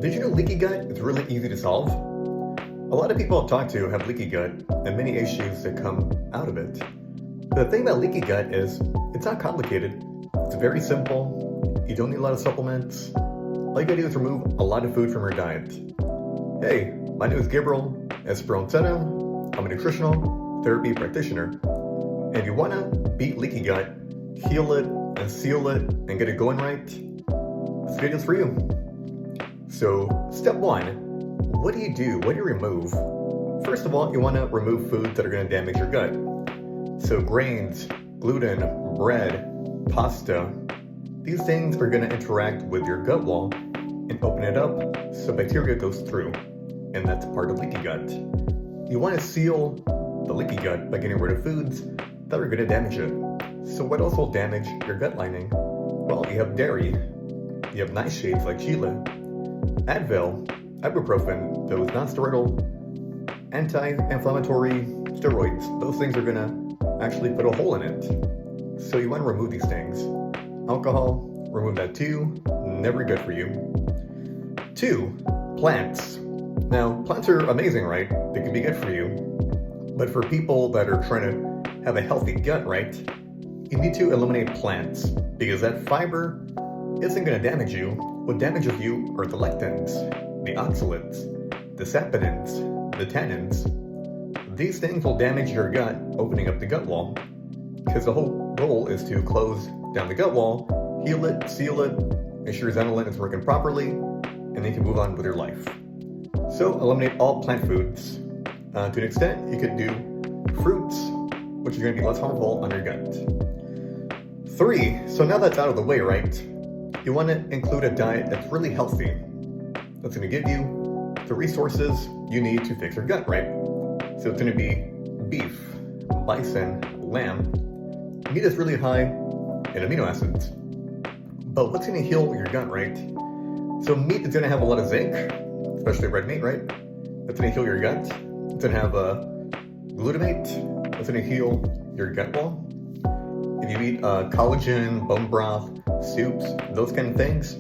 Did you know leaky gut is really easy to solve? A lot of people I've talked to have leaky gut and many issues that come out of it. But the thing about leaky gut is it's not complicated. It's very simple. You don't need a lot of supplements. All you gotta do is remove a lot of food from your diet. Hey, my name is Gabriel Esperanzetta. I'm a nutritional therapy practitioner. And if you wanna beat leaky gut, heal it and seal it and get it going right, this video is for you. So, step one, what do you do? What do you remove? First of all, you want to remove foods that are going to damage your gut. So grains, gluten, bread, pasta, these things are going to interact with your gut wall and open it up so bacteria goes through. And that's part of leaky gut. You want to seal the leaky gut by getting rid of foods that are going to damage it. So what else will damage your gut lining? Well, you have dairy, you have nightshades like Chile, Advil, ibuprofen, those non-steroidal anti-inflammatory steroids. Those things are gonna actually put a hole in it. So you want to remove these things. Alcohol, remove that too. Never good for you. 2, plants. Now, plants are amazing, right? They can be good for you. But for people that are trying to have a healthy gut, right, you need to eliminate plants because that fiber isn't going to damage you. What damages you are the lectins, the oxalates, the saponins, the tannins. These things will damage your gut, opening up the gut wall, because the whole goal is to close down the gut wall, heal it, seal it, make sure your zenolin is working properly, and then you can move on with your life. So eliminate all plant foods. To an extent, you could do fruits, which are going to be less harmful on your gut. 3, so now that's out of the way, right? You want to include a diet that's really healthy, that's going to give you the resources you need to fix your gut, right? So it's going to be beef, bison, lamb. Meat is really high in amino acids. But what's going to heal your gut, right? So meat is going to have a lot of zinc, especially red meat, right? That's going to heal your gut. It's going to have glutamate. That's going to heal your gut wall. If you eat collagen, bone broth, soups, those kind of things,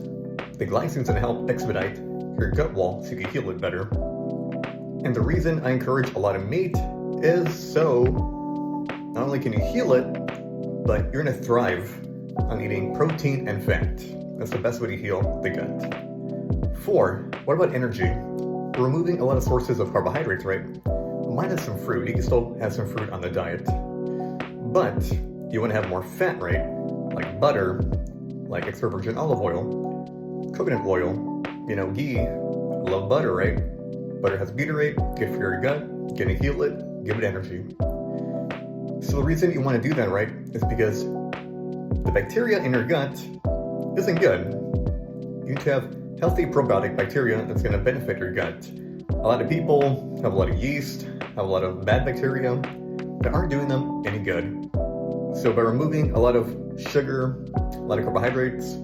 the glycine is going to help expedite your gut wall so you can heal it better. And the reason I encourage a lot of meat is so not only can you heal it, but you're going to thrive on eating protein and fat. That's the best way to heal the gut. 4, what about energy? We're removing a lot of sources of carbohydrates, right? Minus some fruit. You can still have some fruit on the diet. But you want to have more fat, right? Like butter, like extra virgin olive oil, coconut oil, ghee. Love butter, right? Butter has butyrate, good for your gut, gonna heal it, give it energy. So the reason you want to do that, right, is because the bacteria in your gut isn't good. You need to have healthy probiotic bacteria that's gonna benefit your gut. A lot of people have a lot of yeast, have a lot of bad bacteria that aren't doing them any good. So by removing a lot of sugar, a lot of carbohydrates,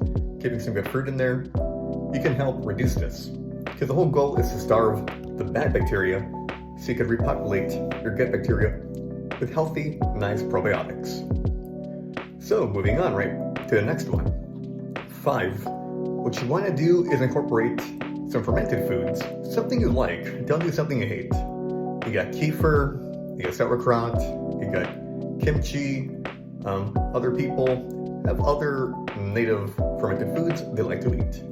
keeping some good fruit in there, you can help reduce this. Because the whole goal is to starve the bad bacteria so you can repopulate your gut bacteria with healthy, nice probiotics. So moving on, right, to the next one. 5, what you want to do is incorporate some fermented foods, something you like, don't do something you hate. You got kefir, you got sauerkraut, you got kimchi. Other people have other native fermented foods they like to eat.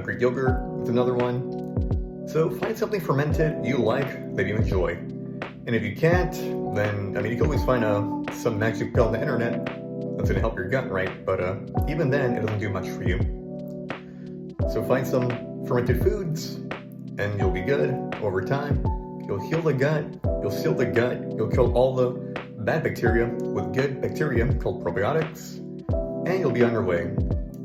Greek yogurt is another one. So find something fermented you like that you enjoy. And if you can't, then, you can always find some magic pill on the internet that's going to help your gut, right? But even then, it doesn't do much for you. So find some fermented foods and you'll be good over time. You'll heal the gut, you'll seal the gut, you'll kill all the bad bacteria with good bacteria called probiotics, and you'll be on your way.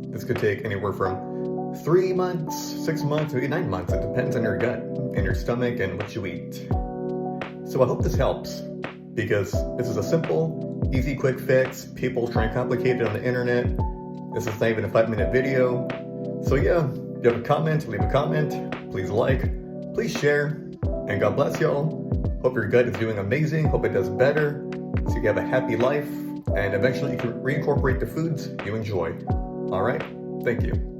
This could take anywhere from 3 months, 6 months, maybe 9 months. It depends on your gut and your stomach and what you eat. So I hope this helps, because this is a simple, easy, quick fix. People try and complicate it on the internet. This is not even a 5-minute video. So yeah, if you have a comment, leave a comment. Please like, please share, and God bless y'all. Hope your gut is doing amazing. Hope it does better, so you can have a happy life, and eventually you can reincorporate the foods you enjoy. All right? Thank you.